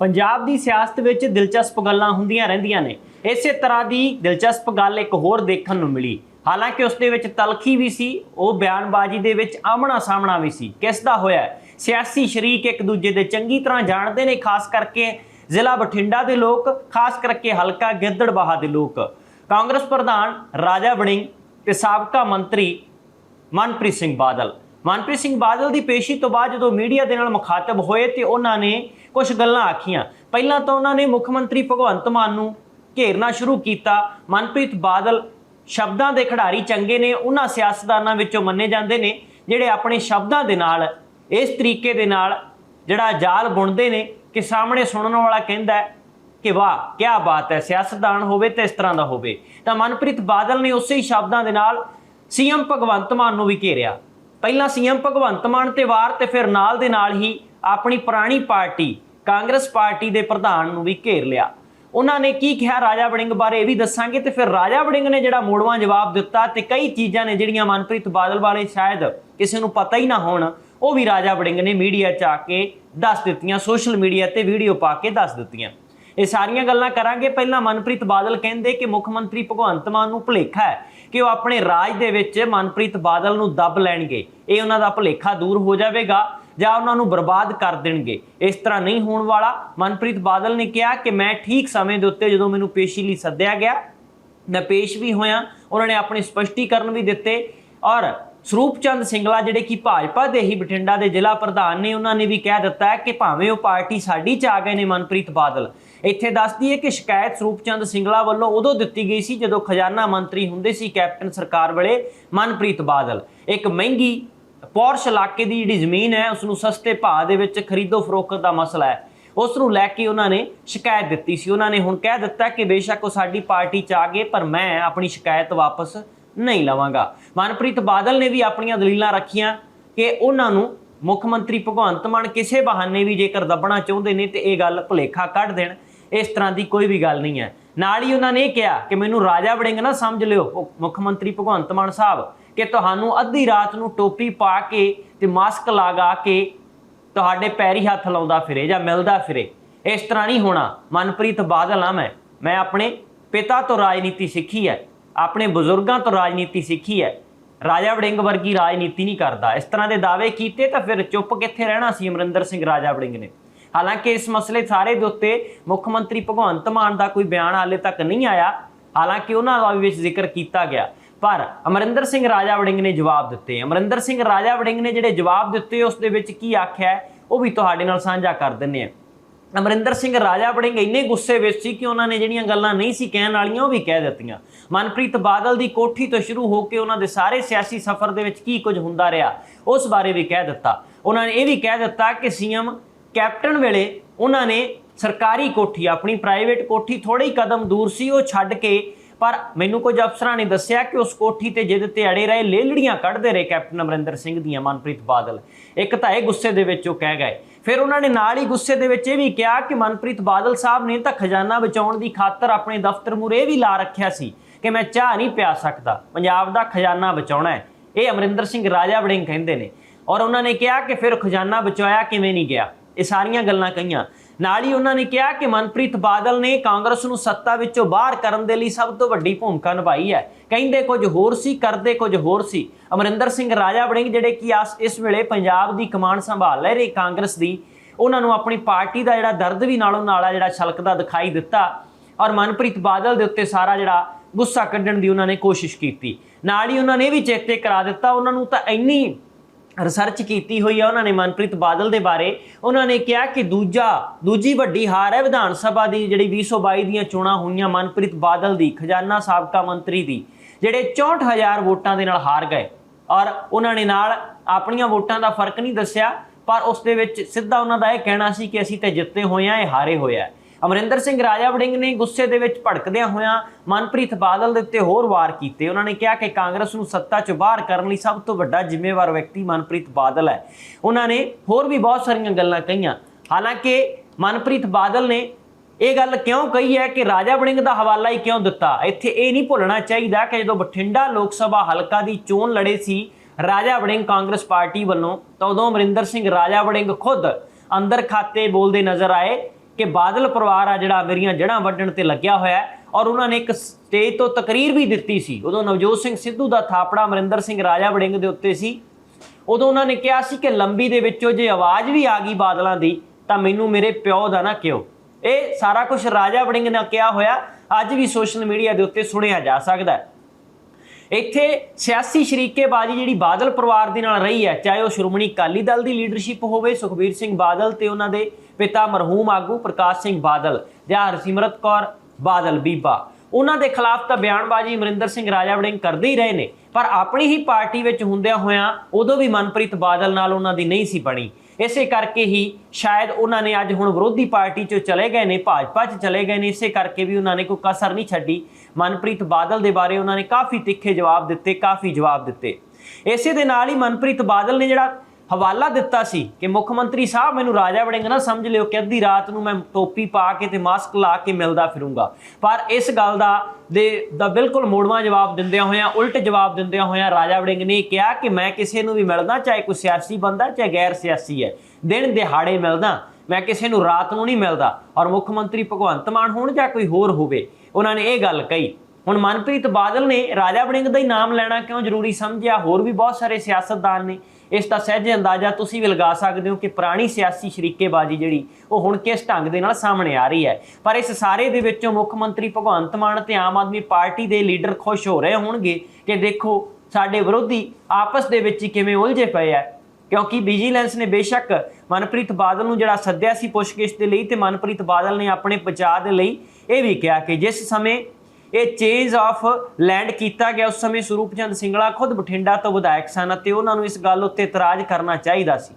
पंजाब की सियासत विच दिलचस्प गल्लां हुंदियां रहिंदियां ने। इसे तरह की दिलचस्प गल एक होर देखण नूं मिली। हालांकि उसदे विच तलखी भी सी, वो बयानबाजी दे विच आमना सामना भी सी। किस दा होया? सियासी शरीक एक दूजे दे चंगी तरह जानते ने, खास करके जिला बठिंडा के लोग, खास करके हलका गिद्दड़बाहा के लोग। कांग्रेस प्रधान राजा वड़िंग ते साबका मंत्री मनप्रीत सिंह बादल। मनप्रीत सिंह बादल की पेशी तो बाद जो मीडिया के नाल मुखातब होए तो उन्होंने कुछ गल्लां आखियां। पहला तो उन्होंने मुख मंत्री भगवंत मान नूं घेरना शुरू किया। मनप्रीत बादल शब्दां दे खिडारी चंगे ने, उन्हां सियासतदानां विचों मन्ने जांदे ने जिहड़े अपने शब्दां दे नाल इस तरीके दे नाल जिहड़ा जाल बुणदे ने कि सामने सुणन वाला कहंदा है कि वाह क्या बात है, सियासतदान होवे ते इस तरह दा होवे। तां मनप्रीत बादल ने उसे ही शब्दां दे नाल सीएम भगवंत मान नूं भी घेरिया। पहला सीएम भगवंत मान ते वार ते फिर नाल दे नाल ही अपनी पुरानी पार्टी कांग्रेस पार्टी के प्रधान नूं भी घेर लिया। उन्होंने की कहा राजा वड़िंग बारे भी दसांगे। तो फिर राजा वड़िंग ने जिहड़ा मोड़वां जवाब दिता ते कई चीज़ां ने जिहड़ियां मनप्रीत बादल वाले शायद किसी नूं पता ही ना होण, वो भी राजा वड़िंग ने मीडिया च आके दस दित्तियां, सोशल मीडिया ते वीडियो पा के दस दित्तियां। ये सारियां गल्लां करांगे। पहला मनप्रीत बादल कहंदे कि मुख मंत्री भगवंत मान नूं भुलेखा है कि वो अपने राज दे विच मनप्रीत बादल नूं दब लैणगे, ये उन्हां दा भुलेखा दूर हो जाएगा ਜਾਂ ਉਹਨਾਂ ਨੂੰ बर्बाद कर देणगे। इस तरह नहीं होने वाला। मनप्रीत बादल ने कहा कि मैं ठीक समय के उत्ते जो मैनूं पेशी लई सद्दिया गया मैं पेश भी होया। उन्होंने अपने स्पष्टीकरण भी दिते और ਸਰੂਪ ਚੰਦ ਸਿੰਗਲਾ ਜਿਹੜੇ कि भाजपा ਦੇ ही बठिंडा के जिला प्रधान ने, उन्होंने भी कह दिता है कि भावें वो पार्टी साडी च आ गए ने मनप्रीत बादल। इत्थे दस दईए कि शिकायत ਸਰੂਪ ਚੰਦ ਸਿੰਗਲਾ ਵੱਲੋਂ उदों दित्ती गई सी जदों खजाना मंत्री हुंदे सी कैप्टन सरकार वेले मनप्रीत बादल। एक महंगी पौरश इलाके की जी जमीन है उसनूं सस्ते भाव दे विच खरीदो फरोख्त का मसला है, उसनूं लैके उन्होंने शिकायत दी सी। उन्होंने हुण कह दिता कि बेशक वो साडी पार्टी च आ गए पर मैं अपनी शिकायत वापस नहीं लवांगा। मनप्रीत बादल ने भी अपनियां दलीलां रखियां कि उन्होंने मुख मंत्री भगवंत मान किसी बहाने भी जेकर दबना चाहते हैं तो यह गल भुलेखा कढ़ देण, इस तरह की कोई भी गल नहीं है। नाल ही उन्होंने ये कहा कि मैनूं राजा वड़िंग ना समझ लिओ मुख मंत्री भगवंत मान साहब कि तुहानूं अद्धी रात नूं टोपी पा के ते मास्क लगा के तुहाडे पैरी हत्थ लाउंदा फिरे जां मिलदा फिरे, इस तरह नहीं होना। मनप्रीत बादल हाँ मैं अपने पिता तो राजनीति सीखी है, अपने बजुर्गों तो राजनीति सीखी है, राजा वड़िंग वर्गी राजनीति नहीं करता। इस तरह के दावे किए तो फिर चुप कित्थे रहना सी अमरिंदर सिंह राजा वड़िंग ने। हालांकि इस मसले सारे के उत्ते मुख मंत्री भगवंत मान का कोई बयान हाले तक नहीं आया, हालांकि उन्होंने भी विच जिक्र किया गया, पर अमरिंदर सिंह राजा वड़िंग ने जवाब दिते। अमरिंदर सिंह राजा वड़िंग ने जिहड़े जवाब दिते उस दे विच की आख्या है वो भी तुहाडे नाल साझा कर दिंदे आ। अमरिंदर सिंह राजा वड़िंग इन्ने गुस्से विच सी कि उन्होंने जिहड़ियां गल्लां नहीं सी कहण वालियां वो भी कह दित्तियां। मनप्रीत बादल की कोठी तो शुरू होकर उन्होंने दे सारे सियासी सफर दे विच की कुछ हुंदा रहा उस बारे भी कह दिता। उन्होंने ये भी कह दिता कि सीएम कैप्टन वेले उन्होंने सरकारी कोठी अपनी प्राइवेट कोठी थोड़े ही कदम दूर सी वो छड्ड के, पर मैनूं कुछ अफसरां ने दस्सिया कि उस कोठी ते जिद ते अड़े रहे, लेलड़ियां कढ़दे रहे कैप्टन अमरिंदर सिंह दियां मनप्रीत बादल। एक तां इह गुस्से दे विच कह गए, फिर उन्होंने नाल ही गुस्से दे विच भी कहा कि मनप्रीत बादल साहब ने तो खजाना बचाउण दी खातर अपने दफ्तर मूहरे भी ला रखिया सी कि मैं चाह नहीं पिया सकता, पंजाब दा खजाना बचाउणा है, ये अमरिंदर सिंह राजा वड़िंग कहंदे ने। और उन्होंने कहा कि फिर खजाना बचाया किवें नहीं गया, ये सारियां गल्लां कहीआं। नाल ही उन्होंने कहा कि मनप्रीत बादल ने कांग्रेस नूं सत्ता विचों बाहर करन दे लई सब तो वड्डी भूमिका निभाई है, कहिंदे कुछ होर सी करदे कुछ होर सी। अमरिंदर सिंह राजा वड़िंग जिहड़े कि इस वेले पंजाब दी कमान संभाल रहे ने कांग्रेस दी, उन्होंने अपनी पार्टी का जिहड़ा दर्द भी नालों नाल जिहड़ा छलकदा दिखाई दिता और मनप्रीत बादल दे उत्ते सारा जिहड़ा गुस्सा कड्ढण दी उन्होंने कोशिश की। नाल ही उन्होंने भी चेते करा दिता, उन्होंने तां इन्नी रिसर्च की हुई है उन्होंने मनप्रीत बादल के बारे। उन्होंने कहा कि दूजी वड्डी हार है विधान सभा की जिहड़ी 2022 दी चोणां होईयां मनप्रीत बादल की खजाना साबका मंत्री की, जिहड़े 64,000 वोटां दे नाल हार गए और उन्होंने नाल अपनियां वोटां का फर्क नहीं दस्सिया, पर उस दे विच सिद्धा उन्हां दा इह कहना सी कि असीं ते जित्ते होए आ, हारे होए आ। अमरिंदर सिंह राजा वड़िंग ने गुस्से दे विच भड़कदियां होइयां मनप्रीत बादल दे उत्ते होर वार कीते। उन्होंने कहा कि कांग्रेस नूं सत्ता चों बाहर करन लई सब तो वड्डा जिम्मेवार व्यक्ति मनप्रीत बादल है। उन्होंने होर भी बहुत सारियां गल्लां कहीआं। हालांकि मनप्रीत बादल ने यह गल क्यों कही है कि राजा वड़िंग का हवाला ही क्यों दिता, इत्थे ये नहीं भुलना चाहिए कि जो बठिंडा लोक सभा हलका की चोन लड़े सी राजा वड़िंग कांग्रेस पार्टी वालों, तो उदों अमरिंदर सिंह राजा वड़िंग खुद अंदर खाते बोलते नज़र आए कि बादल परिवार आ जिहड़ा मेरियां जड़ां वड्डण ते लग्या होया है। और उन्होंने एक स्टेज तो तकरीर भी दी सी। उदों नवजोत सिंह सिद्धू का थापड़ा अमरिंदर सिंह राजा वड़िंग के उत्ते सी। उदों उन्होंने कहा सी कि लंबी दे विचों जे आवाज़ भी आ गई बादलों की तो मैनू मेरे प्यो का ना क्यों। ये सारा कुछ राजा वड़िंग ने कहा होया अज भी सोशल मीडिया के उत्ते सुनिया जा सकता है। इत्थे सियासी शरीकेबाजी जिहड़ी बादल परिवार दे नाल रही है, चाहे वह श्रोमणी अकाली दल की लीडरशिप होवे, सुखबीर सिंह बादल ते उन्हां दे पिता मरहूम आगू प्रकाश सिंह बादल जां हरसिमरत कौर बादल बीबा, उन्हां दे खिलाफ तो बयानबाजी अमरिंदर सिंह राजा वड़िंग करते ही रहे ने, पर अपनी ही पार्टी विच हुंदियां होइयां उदों भी मनप्रीत बादल नाल उन्हां दी नहीं सी बनी। इसे करके ही शायद उन्होंने अज हुण विरोधी पार्टी चो चले गए ने, भाजपा च चले गए ने। इसे करके भी उन्होंने कोई कसर नहीं छड्डी। मनप्रीत बादल के बारे उन्होंने काफ़ी तिखे जवाब दिते, काफ़ी जवाब दिते। इसे दे नाल ही मनप्रीत बादल ने जिहड़ा हवाला दिता सी कि मुख्यमंत्री साहब मैनू राजा वड़िंग ना समझ लियो कि अद्धी रात नूं मैं टोपी पा के ते मास्क ला के मिलदा फिरूंगा। पर इस गल दा बिल्कुल मोड़वा जवाब दिंदियां होइयां, उल्ट जवाब दिंदियां होइयां राजा वड़िंग ने कहा कि मैं किसी नूं भी मिलदा, चाहे कोई सियासी बंदा चाहे गैर सियासी है, दिन दिहाड़े मिलदा, मैं किसी नूं रात नूं नहीं मिलदा। और मुख्यमंत्री भगवंत मान होण जां कोई होर होवे, उन्होंने ये गल कही। हुण मनप्रीत बादल ने राजा वड़िंग का ही नाम लेना क्यों जरूरी समझिया? होर भी बहुत सारे सियासतदान ने। इसका सहज अंदाजा तुसीं भी लगा सकते हो कि पुरानी सियासी शरीकेबाजी जिहड़ी वो हुण किस ढंग दे नाल सामने आ रही है। पर इस सारे दे विचों मुख्यमंत्री भगवंत मान ते आम आदमी पार्टी के लीडर खुश हो रहे होणगे कि देखो साडे विरोधी आपस दे विच किवें उलझे पए है। क्योंकि विजिलेंस ने बेशक मनप्रीत बादल नूं जिहड़ा सद्दिया सी पुछगिछ दे लई, ते मनप्रीत बादल ने अपने बचाव दे लई ये भी कहा कि जिस समय ये चेंज ऑफ लैंड किया गया उस समय स्वरूप चंद सिंगला खुद बठिंडा तो विधायक सन ते उन्होंने इस गल उत्ते इतराज करना चाहिए सी।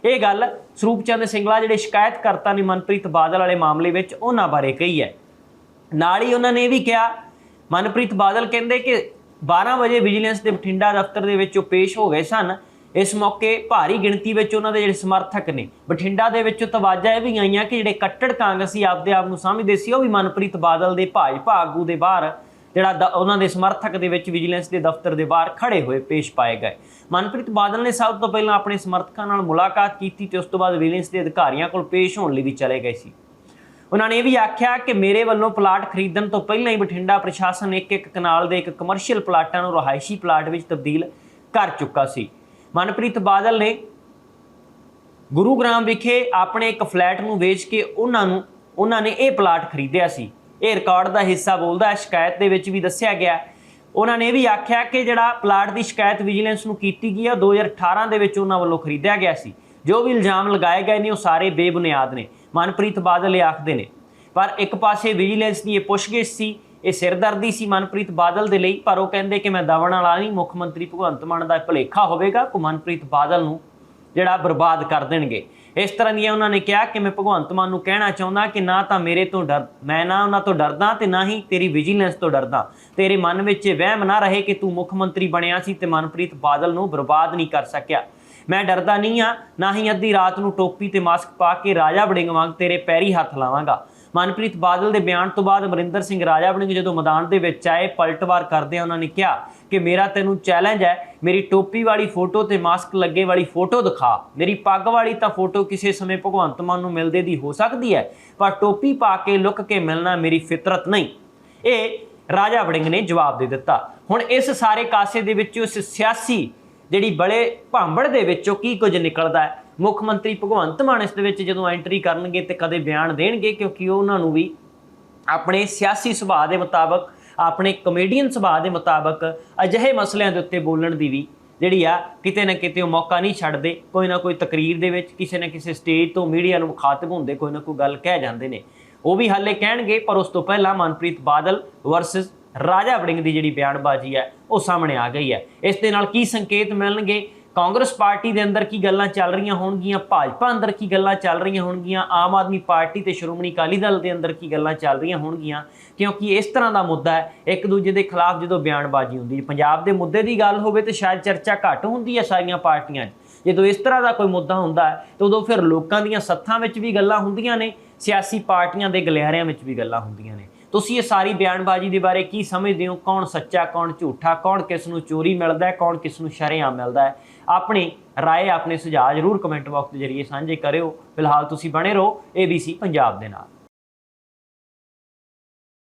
ये गल स्वरूप चंद सिंगला जिहड़े शिकायतकर्ता ने मनप्रीत बादल वाले मामले में उन्हां बारे कही है। नाल ही उन्होंने ये भी कहा, मनप्रीत बादल कहते कि 12 बजे विजिलेंस के बठिंडा दफ्तर दे विच पेश हो गए सन। इस मौके भारी गिणती में उन्होंने जिहड़े समर्थक ने बठिंडा दे विच तवाजा ये भी आईयां कि जिहड़े कट्टड़ कांग्रेसी आपदे आप नूं समझदे सी वो भी मनप्रीत बादल के भाजपा आगू के बाहर जिहड़ा उन्हां दे समर्थक दे विच विजिलेंस के दफ्तर के बाहर खड़े हुए पेश पाए गए। मनप्रीत बादल ने सब तो पहलां अपने समर्थकों नाल मुलाकात की ते उस तो बाद विजिलेंस के अधिकारियों कोल पेश होने लई भी चले गए सी। उन्होंने ये भी आख्या कि मेरे वालों प्लाट खरीदण तो पहलां ही बठिंडा प्रशासन एक कनाल के एक कमर्शियल प्लाटां नूं रहायशी प्लाट में तब्दील कर चुका सी। मनप्रीत बादल ने गुरुग्राम विखे अपने एक फ्लैट नूं वेच के उन्होंने ये प्लाट खरीदिया सी। ये रिकॉर्ड का हिस्सा बोलता है, शिकायत दे विच भी दस्सिया गया। उन्होंने ये भी आख्या कि जिहड़ा प्लाट की शिकायत विजिलेंस नूं कीती गई 2018 दे विच उन्हां वल्लों खरीदिया गया सी। जो भी इल्जाम लगाए गए ने वो सारे बेबुनियाद ने, मनप्रीत बादल ये आखदे ने। पर एक पासे विजिलेंस की ये पुछगिछ सी, ये सिरदर्दी सी मनप्रीत बादल दे लई, पर वो कहंदे कि मैं दवण वाला नहीं, मुख्यमंत्री भगवंत मान दा भुलेखा होवेगा को मनप्रीत बादल नूं जिहड़ा बर्बाद कर देणगे। इस तरह दी उन्होंने कहा कि मैं भगवंत मान नूं कहना चाहुंदा कि ना तो मेरे तो डर, मैं ना उन्हां तो डरदा ते ना ही तेरी विजिलेंस तो डरदा। तेरे मन विच वहम ना रहे कि तू मुख्यमंत्री बनिया सी ते मनप्रीत बादल नूं बर्बाद नहीं कर सकिया। मैं डरदा नहीं हाँ, ना ही अद्धी रात नूं टोपी ते मास्क पा के राजा वड़िंग वांग तेरे पैरी हथ लावांगा। मनप्रीत बादल के बयान तो बाद अमरिंदर सिंह राजा वड़िंग जो मैदान के विच आए पलटवार करदे उन्होंने कहा कि मेरा तेनू चैलेंज है, मेरी टोपी वाली फोटो ते मास्क लगे वाली फोटो दिखा। मेरी पग वाली तो फोटो किसी समय भगवंत मान नूं मिलदे दी हो सकती है, पर टोपी पा के लुक के मिलना मेरी फितरत नहीं। ये राजा वड़िंग ने जवाब दे दिता। हुण इस सारे कासे दे विच उस सियासी जिहड़ी बड़े भांबड़ दे विचों की कुछ निकलदा है। मुख्यमंत्री भगवंत मान इस दे विच जदों एंट्री करनगे ते कदे बयान देणगे, क्योंकि उन्होंने भी अपने सियासी सुभाਅ के मुताबक, अपने कमेडियन सुभाਅ के मुताबक अजिहे मसलिਆਂ ਦੇ उत्ते बोलण दी भी जिहड़ी आ किते ना किते मौका नहीं छड्डदे। कोई ना कोई तकरीर दे विच किसी ना किसी स्टेज तो मीडिया नूं मुखातब होंदे कोई ना कोई गल कह जांदे ने। वो भी हाले कहणगे, पर उस तो पहला मनप्रीत बादल वर्सिस राजा वड़िंग की जिहड़ी बयानबाजी है वो सामने आ गई है। इस दे नाल की संकेत मिलणगे? कांग्रेस पार्टी के अंदर की गल्लां चल रही होणगियां, भाजपा अंदर की गल्लां चल रही होणगियां, आम आदमी पार्टी ते श्रोमणी अकाली दल के अंदर की गल्लां चल रही होणगियां। क्योंकि इस तरह का मुद्दा है, एक दूजे के खिलाफ जो बयानबाजी होंदी, पंजाब के मुद्दे की गल होवे तो शायद चर्चा घट होंदी है सारियां पार्टियां। जो इस तरह का कोई मुद्दा होंदा है तो उदों फिर लोकां दीयां सत्थां विच भी गल्लां होंदियां ने, सियासी पार्टियां के गलियारियां विच भी गल्लां होंदियां ने। ਤੁਸੀਂ ਇਹ ਸਾਰੀ ਬਿਆਨਬਾਜ਼ੀ ਦੇ ਬਾਰੇ ਕੀ ਸਮਝਦੇ ਹੋ? ਕੌਣ ਸੱਚਾ, ਕੌਣ ਝੂਠਾ, ਕੌਣ ਕਿਸ ਨੂੰ ਚੋਰੀ ਮਿਲਦਾ ਹੈ, ਕੌਣ ਕਿਸ ਨੂੰ ਸ਼ਰੇਆਮ ਮਿਲਦਾ ਹੈ? ਆਪਣੀ ਰਾਏ, ਆਪਣੇ ਸੁਝਾਅ ਜ਼ਰੂਰ ਕਮੈਂਟ ਬਾਕਸ ਦੇ ਜ਼ਰੀਏ ਸਾਂਝੇ ਕਰਿਓ। ਫਿਲਹਾਲ ਤੁਸੀਂ ਬਣੇ ਰਹੋ ABC ਪੰਜਾਬ ਦੇ ਨਾਲ।